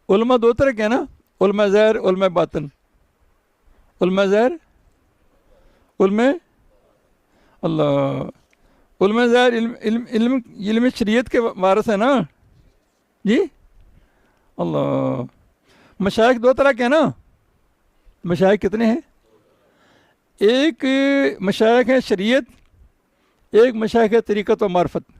علماء دو طرح کے ہیں نا، علماء ظاہر، علماء باطن. علماء ظاہر، علماء اللہ، علماء ظاہر علم شریعت کے وارث ہیں نا جی. اللہ. مشائخ دو طرح کے ہیں نا. مشائخ کتنے ہیں؟ ایک مشائخ ہے شریعت، ایک مشائخ ہے طریقت و معرفت.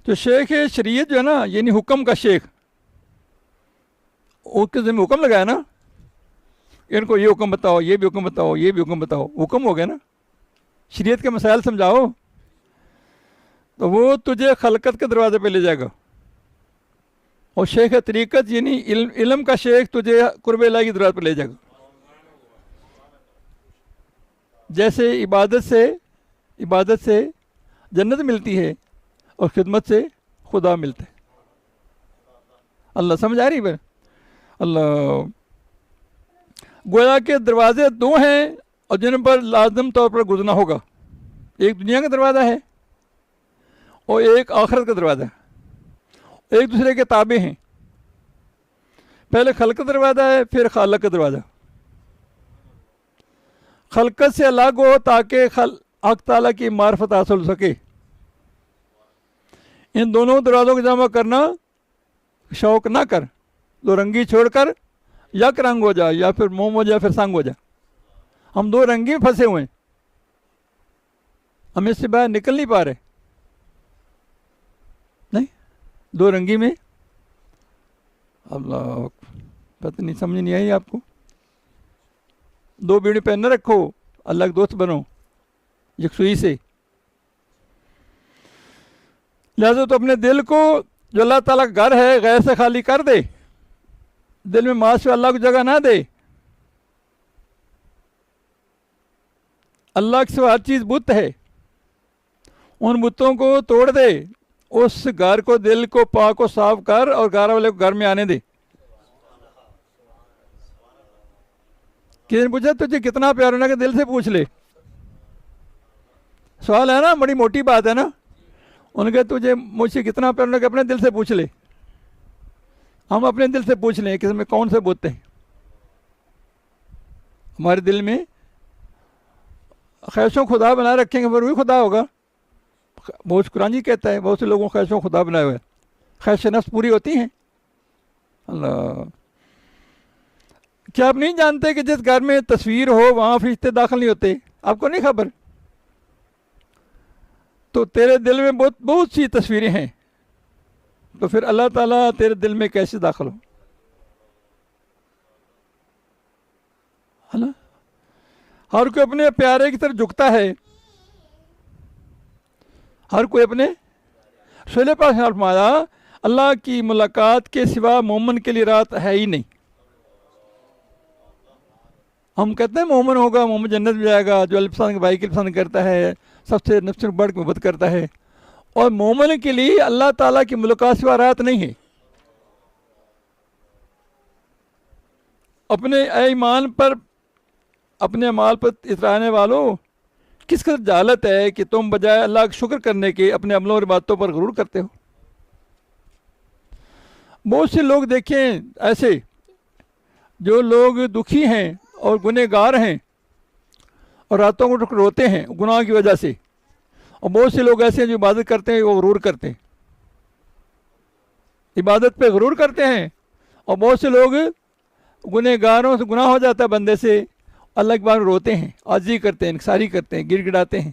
تو شیخ شریعت جو ہے نا، یعنی حکم کا شیخ، اس کے ذمہ حکم لگایا نا، ان کو یہ حکم بتاؤ، یہ بھی حکم بتاؤ، یہ بھی حکم بتاؤ، حکم ہو گیا نا، شریعت کے مسائل سمجھاؤ. تو وہ تجھے خلقت کے دروازے پہ لے جائے گا. اور شیخ طریقت یعنی علم کا شیخ تجھے قرب الہی کی دروازے پہ لے جائے گا. جیسے عبادت سے جنت ملتی ہے اور خدمت سے خدا ملتا ہے. اللہ سمجھ آ رہی ہے؟ اللہ. گویا کے دروازے دو ہیں اور جن پر لازم طور پر گزرنا ہوگا. ایک دنیا کا دروازہ ہے اور ایک آخرت کا دروازہ ہے. ایک دوسرے کے تابع ہیں. پہلے خلق کا دروازہ ہے، پھر خالق کا دروازہ. خلقت سے الگ ہو تاکہ حق تعالیٰ کی معرفت حاصل ہو سکے. ان دونوں دروازوں کو جمع کرنا شوق نہ کر. دو رنگی چھوڑ کر یک رنگ ہو جا، یا پھر موم ہو جا، پھر سنگ ہو جا. ہم دو رنگی میں پھنسے ہوئے ہیں، ہم اس سے باہر نکل نہیں پا رہے. نہیں، دو رنگی میں. اللہ، پتہ نہیں سمجھ نہیں آئی آپ کو. دو بیڑی پہن نہ رکھو، اللہ کے دوست بنو یکسوئی سے. لہٰذا تو اپنے دل کو جو اللہ تعالیٰ کا گھر ہے غیر سے خالی کر دے. دل میں ماں سے اللہ کو جگہ نہ دے. اللہ کے سوا ہر چیز بت ہے، ان بتوں کو توڑ دے. اس گھر کو، دل کو پاک و صاف کر اور گھر والے کو گھر میں آنے دے. کسی نے پوچھا تجھے کتنا پیار ہونا کہ دل سے پوچھ لے. سوال ہے نا، بڑی موٹی بات ہے نا. ان کے تجھے مجھ سے کتنا پیار ہونا کہ اپنے دل سے پوچھ لے. ہم اپنے دل سے پوچھ لیں کہ اس میں کون سے بت ہیں ہمارے دل میں. خواہشوں خدا بنا رکھیں گے پھر وہی خدا ہوگا. بہت قرآن جی کہتا ہے بہت سے لوگوں خواہشوں خدا بنائے ہوئے. خواہش نفس پوری ہوتی ہیں. اللہ. کیا آپ نہیں جانتے کہ جس گھر میں تصویر ہو وہاں فرشتے داخل نہیں ہوتے؟ آپ کو نہیں خبر؟ تو تیرے دل میں بہت سی تصویریں ہیں، تو پھر اللہ تعالیٰ تیرے دل میں کیسے داخل ہو؟ ہے نا. ہر کوئی اپنے پیارے کی طرف جھکتا ہے. ہر کوئی اپنے رسول پاک نے فرمایا اللہ کی ملاقات کے سوا مومن کے لیے رات ہے ہی نہیں. ہم کہتے ہیں مومن ہوگا، مومن جنت میں جائے گا جو اللہ پسند بھائی کی پسند کرتا ہے، سب سے نفس سے بڑھ کے محبت کرتا ہے. اور مومن کے لیے اللہ تعالیٰ کی ملاقات سوا رات نہیں ہے. اپنے ایمان پر، اپنے اعمال پر اترانے والوں، کس قدر جہالت ہے کہ تم بجائے اللہ کا شکر کرنے کے اپنے عملوں اور باتوں پر غرور کرتے ہو. بہت سے لوگ دیکھیں ایسے جو لوگ دکھی ہیں اور گنہگار ہیں اور راتوں کو روتے ہیں گناہ کی وجہ سے. اور بہت سے لوگ ایسے ہیں جو عبادت کرتے ہیں وہ غرور کرتے ہیں، عبادت پہ غرور کرتے ہیں. اور بہت سے لوگ گنہگاروں سے گناہ ہو جاتا ہے بندے سے، اللہ کے بارے میں روتے ہیں، عاجزی کرتے ہیں، انکساری کرتے ہیں، گر گڑاتے ہیں.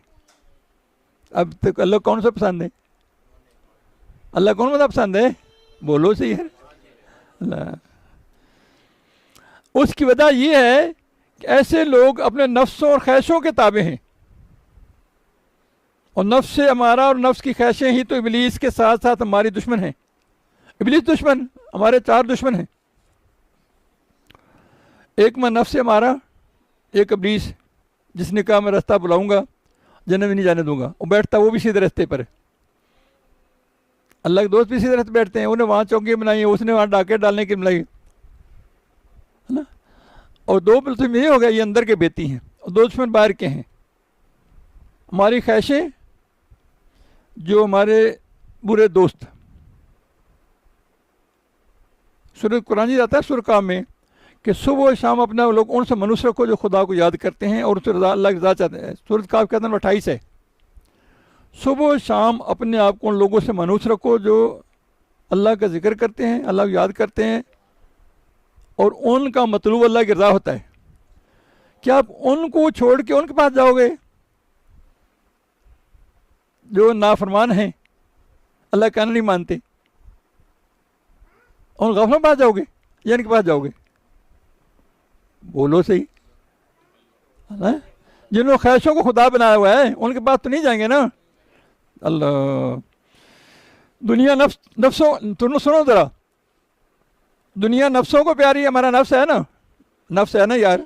اب تک اللہ کون سا پسند ہے؟ اللہ کون سا پسند ہے؟ بولو صحیح ہے. اللہ. اس کی وجہ یہ ہے کہ ایسے لوگ اپنے نفسوں اور خواہشوں کے تابع ہیں. اور نفس سے ہمارا اور نفس کی خواہشیں ہی تو ابلیس کے ساتھ ساتھ ہماری دشمن ہیں. ابلیس دشمن، ہمارے 4 دشمن ہیں. ایک میں نفس ہمارا، ایک ابلیس جس نے کہا میں راستہ بلاؤں گا جنت میں نہیں جانے دوں گا، وہ بیٹھتا وہ بھی سیدھے راستے پر ہے. اللہ کے دوست بھی سیدھے راستے بیٹھتے ہیں. انہیں وہاں چوکیاں بنائی ہیں، اس نے وہاں ڈاکے ڈالنے کی بنائی ہے نا. اور 2 دشمن یہ ہو گیا، یہ اندر کے بیتی ہیں، اور 2 دشمن باہر کے ہیں. ہماری خواہشیں جو ہمارے برے دوست، सूरह कुरान जी आता है सूरह काफ में कि सुबह और शाम अपना लोग उनसे मनुष्य रखो जो खुदा को याद करते हैं और उससे रज़ा अल्लाह की रज़ा चाहते हैं। सूरह काफ का नंबर 28 है। सुबह और शाम अपने आप को उन लोगों से मनुष्य रखो जो अल्लाह का जिक्र करते हैं, अल्लाह को याद करते हैं और उनका मतलूब अल्लाह की रज़ा होता है। क्या आप उनको छोड़ के उनके पास जाओगे जो नाफरमान हैं, अल्लाह का नहीं मानते, उन गफलों के पास जाओगे या इनके पास जाओगे? बोलो सही। जिन्होंने ख्वाहिशों को खुदा बनाया हुआ है उनके पास तो नहीं जाएंगे ना। अल्लाह, दुनिया नफ्सों, तुम सुनो ज़रा, दुनिया नफ्सों को प्यारी है। हमारा नफ्स है ना, नफ्स है ना यार,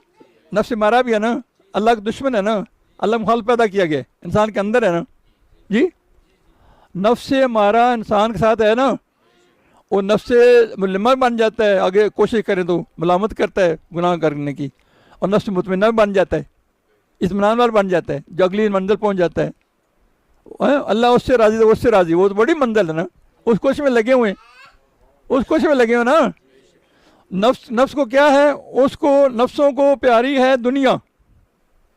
नफ्स हमारा भी है ना, अल्लाह का दुश्मन है ना, अल्लाह मुखालिफ पैदा किया गया इंसान के अंदर है ना जी। नफ्स से हमारा इंसान के साथ है ना, वो नफ्स से मुलम्मा बन जाता है, आगे कोशिश करें तो मलामत करता है गुनाह करने की, और नफ्स मुतमइन्ना बन जाता है, इत्मीनान वाला बन जाता है, जो अगली मंजिल पहुँच जाता है। अल्लाह उससे राजी तो उससे राजी, वो तो बड़ी मंजिल है ना, उस कोशिश में लगे हुए हैं, उस कोशिश में लगे हुए ना। नफ्स को क्या है, उसको नफ्सों को प्यारी है दुनिया,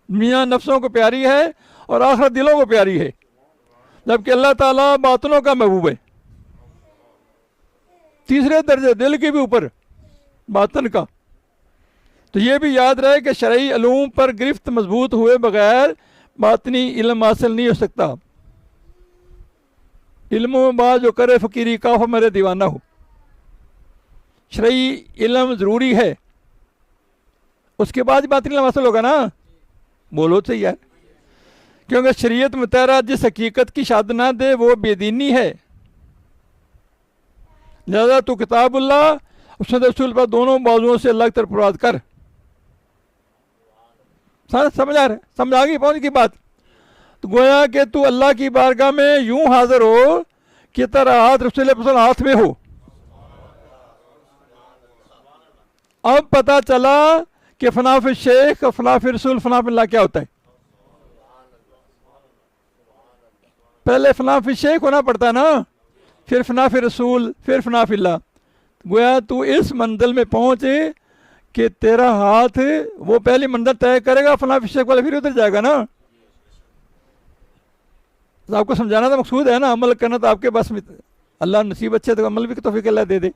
दुनिया नफ्सों को प्यारी है और आखिरत दिलों को प्यारी है, जबकि अल्लाह ताला बातनों का महबूब है, तीसरे दर्जे दिल के भी ऊपर बातन का। तो ये भी याद रहे कि शरई अलूम पर गिरफ्त मजबूत हुए बगैर बातनी इल्म हासिल नहीं हो सकता। इल्म बा जो करे फ़कीरी काफ़ मेरे दीवाना हो। शरई इल्म ज़रूरी है, उसके बाद बातनी इल्म हासिल होगा ना। बोलो तो यार, क्योंकि शरीयत मुतहरा जिस हकीकत की शाद ना दे वो बेदीनी है। लिहाजा तो किताबुल्लाह उसने रसूल पर दोनों बाजुओं से अल्लाह की तरफ मुराद कर। समझ आ रहा है, समझ आ गई पहुंच की बात। तो गोया कि तू अल्लाह की बारगाह में यूं हाजिर हो कि तेरा हाथ रसूल पर हाथ में हो। अब पता चला कि फनाफ शेख, फनाफ रसूल, फनाफ अल्लाह क्या होता है। पहले फनाफ शेख होना पड़ता है ना, फिर फनाफ रसूल, फिर फनाफ अल्लाह। गोया तू इस मंजिल में पहुंचे कि तेरा हाथ वो पहली मंजिल तय करेगा, फनाफ शेख वाला फिर उधर जाएगा ना। तो आपको समझाना तो मकसूद है ना, अमल करना तो आपके बस में, अल्लाह नसीब अच्छे तो अमल भी तौफीक अल्लाह दे दे,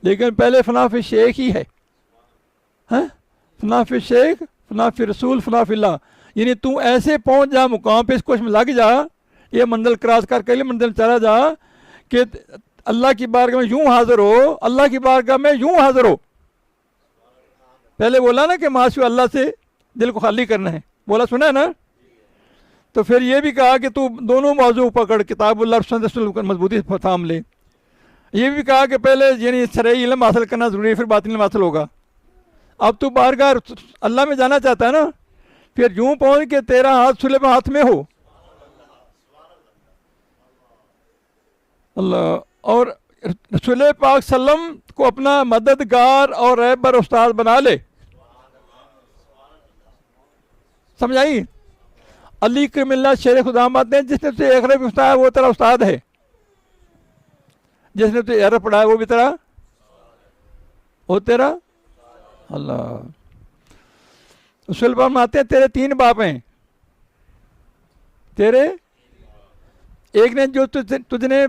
लेकिन पहले फनाफ शेख ही है। फनाफ शेख, फनाफ रसूल, फनाफ अल्लाह, यानी तू ऐसे पहुंच जा मुकाम पे, इस कोश में लग जा, ये मंजिल क्रॉस करके अगली मंजिल चला जा कि अल्लाह की बारगाह में यूं हाजिर हो, अल्लाह की बारगाह में यूं हाजिर हो। पहले बोला ना कि माशू अल्लाह से दिल को खाली करना है, बोला सुना है ना। तो फिर ये भी कहा कि तू दोनों मौजू पकड़, किताबुल्लाह रसूल मजबूती से थाम ले। ये भी कहा कि पहले यानी शरई इल्म हासिल करना ज़रूरी है, फिर बातिनी इल्म हासिल होगा। अब तू बारगाह अल्लाह में जाना चाहता है ना, फिर यूं पहुंच के तेरा हाथ सुले में हाथ में हो अल्लाह, और रसूल पाक सल्लम को अपना मददगार और रहबर उस्ताद बना ले। समझाई? अली करीमुल्लाह शेर खुदा मानते हैं, जिसने तुझे एक अरब उस्ताद है वो तेरा उस्ताद है, जिसने तुझे अरब पढ़ा है वो भी तेरा, वो तेरा अल्लाह। रसूल पाक मानते हैं तेरे 3 बाप हैं, तेरे एक ने जो तुझने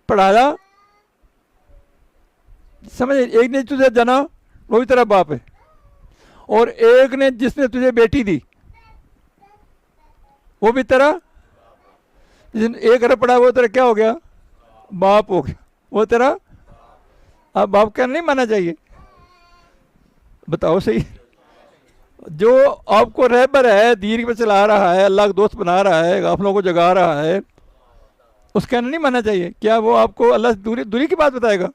पढ़ाया, समझ, एक ने तुझे जना वो भी तेरा बाप है, और एक ने जिसने तुझे बेटी दी वो भी तेरा, जिसने एक अरब पढ़ा वो तेरा क्या हो गया, बाप हो गया, वो तेरा। अब बाप क्या नहीं माना चाहिए, बताओ सही। जो आपको रहबर है, दीन पे चला रहा है, अल्लाह का दोस्त बना रहा है, गाफलों को जगा रहा है, उसका नहीं मानना चाहिए। क्या वो आपको अल्लाह से दूरी दूरी की बात बताएगा,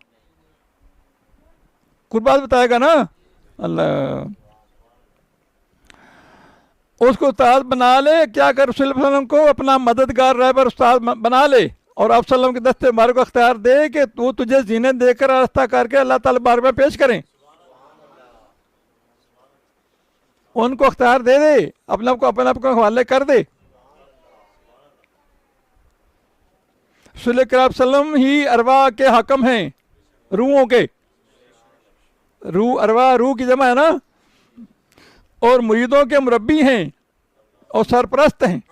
कुछ बात बताएगा ना। अल्लाह उसको उस्ताद बना ले, क्या कर, रसूल सल्लम को अपना मददगार रहबर उस्ताद बना ले, और आप सल्लम के दस्ते मार को अख्तियार दे कि वो तुझे जीने देकर रास्ता करके अल्लाह ताला बार में पेश करें। उनको अख्तियार दे दे, अपने आप को हवाले कर दे। रसूल करीम सल्लम ही अरवा के हाकम हैं, रूहों के, रूह अरवा रूह की जमा है ना, और मुरीदों के मुरब्बी हैं और सरपरस्त हैं।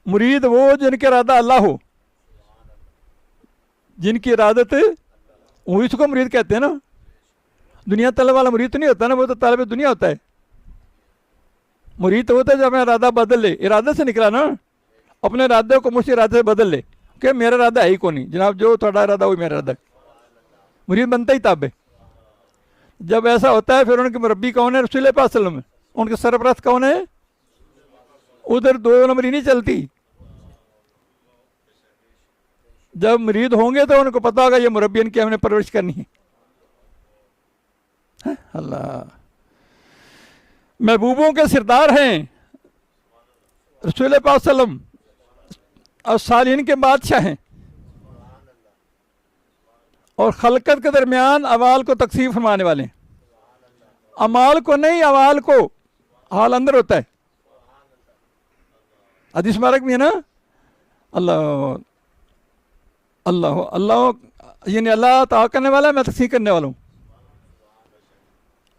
मुरीद वो जिनके इरादा अल्लाह हो, जिनकी इरादत वही उसको मुरीद कहते हैं ना। दुनिया तलब वाला मुरीद तो नहीं होता ना, वो तो तालिब दुनिया होता है। मुरीद तो होता है जब अपना इरादा बदल ले, इरादे से निकला ना, अपने इरादे को मुझसे इरादे से बदल ले कि मेरा इरादा है ही को नहीं जनाब, जो थोड़ा इरादा वही मेरा इरादा है। मुरीद बनता ही तब है जब ऐसा होता है। फिर उनके मुरब्बी कौन है? रसूल पाक सल्लल्लाहु अलैहि वसल्लम। उनके सरपरस्त कौन है? उधर दो नंबरी नहीं चलती। जब मुरीद होंगे तो उनको पता होगा ये मुरब्बी इनकी हमने परवरिश करनी है। अल्लाह, महबूबों के सरदार हैं रसूल पाक सल्लल्लाहु अलैहि वसल्लम, और सालिहीन के बादशाह हैं, और खलकत के दरमियान अवाल को तकसीम फरमाने वाले हैं। अमाल को नहीं, अवाल को, हाल अंदर होता है। हदीस मुबारक में है ना, अल्लाह अल्लाह अल्लाह यानी अल्लाह ता करने वाला है, मैं तकसीम करने वाला हूँ।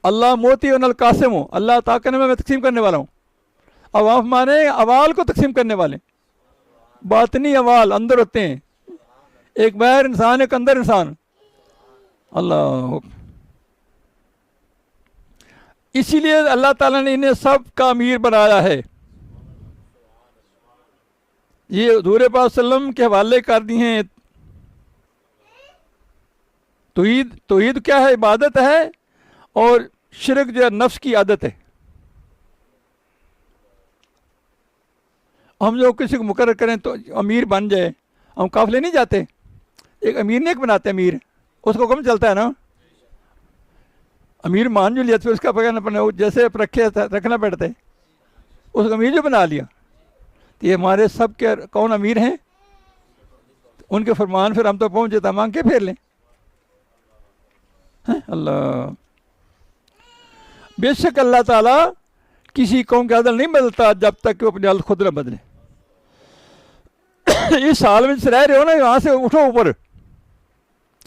अल्लाह मोती और नल कासिम हो, अल्लाह ता करने वाला, मैं तकसीम करने वाला हूँ। अवाफ माने अवाल को तकसीम करने वाले, बातनी अवाल अंदर होते हैं। एक बाहर इंसान, एक अंदर इंसान। अल्लाह, इसीलिए अल्लाह ताला ने इन्हें सब का अमीर बनाया है। ये हुज़ूर पाक सल्लम के हवाले कर दिए हैं। तौहीद क्या है? इबादत है, और शिरक जो है नफ्स की आदत है। हम जो किसी को मुकर्रर करें तो अमीर बन जाए, हम काफिले नहीं जाते, एक अमीर ने एक बनाते अमीर, उसको कम चलता है ना। अमीर मान जो लिया, फिर उसका पकड़ना जैसे रखना पड़ता है, उसको अमीर जो बना लिया। तो ये हमारे सब के कौन अमीर हैं? उनके फरमान फिर हम तो पहुँचे तो मांग के फेर लें। अल्लाह, बेशक अल्लाह ताला किसी कौम का अदल नहीं बदलता जब तक कि वो अपनी हालत खुद न बदले। इस हाल में रह रहे हो ना, यहाँ से उठो ऊपर।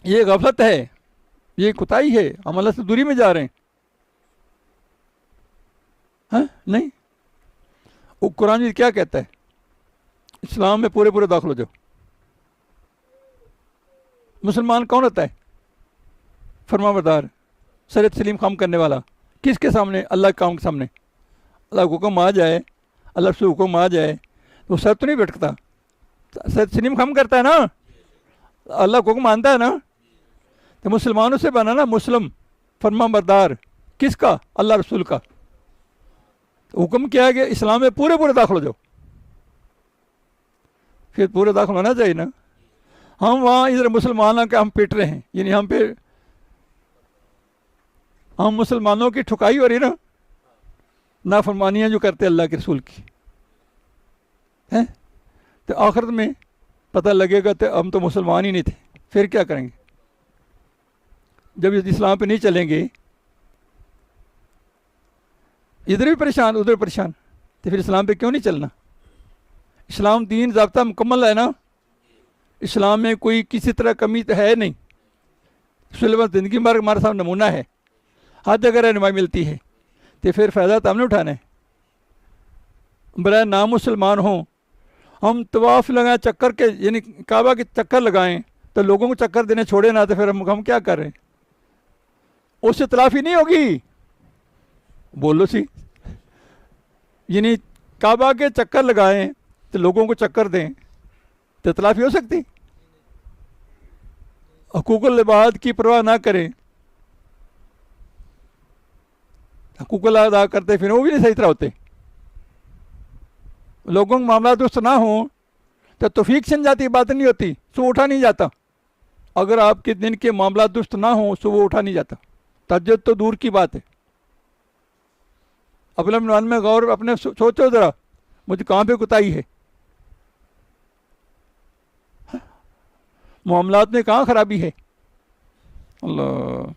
ये गफलत है, ये कुताई है, हम अल्लाह से दूरी में जा रहे हैं। नहीं, वो कुरान जी क्या कहता है? इस्लाम में पूरे दाखिल हो जाओ। मुसलमान कौन होता है? फरमाबरदार, शरीयत सलीम काम करने वाला। किसके सामने? अल्लाह के काम के सामने। अल्लाह का हुक्म आ जाए, अल्लाह से हुक्म आ जाए तो सर तो नहीं भटकता। शरीयत सलीम काम करता है ना, अल्लाह को हुक्म मानता है ना। तो मुसलमानों से बना ना मुस्लिम, फरमाबरदार। किसका? अल्लाह रसूल का। तो हुक्म क्या है कि इस्लाम में पूरे दाखिल हो जाओ। फिर पूरे दाखिल होना चाहिए ना। हम वहाँ इधर मुसलमानों के हम पिट रहे हैं, यानी हम मुसलमानों की ठुकाई हो रही ना, नाफरमानियाँ जो करते अल्लाह के रसूल की हैं। तो आखिरत में पता लगेगा तो हम तो मुसलमान ही नहीं थे, फिर क्या करेंगे? जब इस्लाम पे नहीं चलेंगे, इधर भी परेशान उधर परेशान, तो फिर इस्लाम पे क्यों नहीं चलना? इस्लाम दीन ज़ाब्ता मुकम्मल है ना। इस्लाम में कोई किसी तरह कमी तो है नहीं। ज़िंदगी भर हमारे सामने नमूना है, हर जगह रहनुमाई मिलती है। तो फिर फ़ायदा तो हमने उठाना है। बराए नाम मुसलमान हों, हम तवाफ़ लगाएं चक्कर के, यानी काबा के चक्कर लगाएं तो लोगों को चक्कर देने छोड़े ना, तो फिर हम क्या कर रहे हैं? उससे तलाफ़ी नहीं होगी। बोलो सी, यानी काबा के चक्कर लगाएं तो लोगों को चक्कर दें तो तलाफ़ी हो सकती? हुकूकुल इबाद की परवाह ना करें, हुकूकुल अदा करते फिर वो भी नहीं सही तरह होते। लोगों के मामला दुरुस्त ना हो तो तौफीक छिन जाती, बात नहीं होती, सो उठा नहीं जाता। अगर आपके दिन के मामला दुरुस्त ना हो सो वो उठा नहीं जाता। तहज्जुद तो दूर की बात है। अपने मन में गौर, अपने सोचो ज़रा, मुझे कहाँ पे कुताई है, मामलात में कहाँ खराबी है। अल्लाह।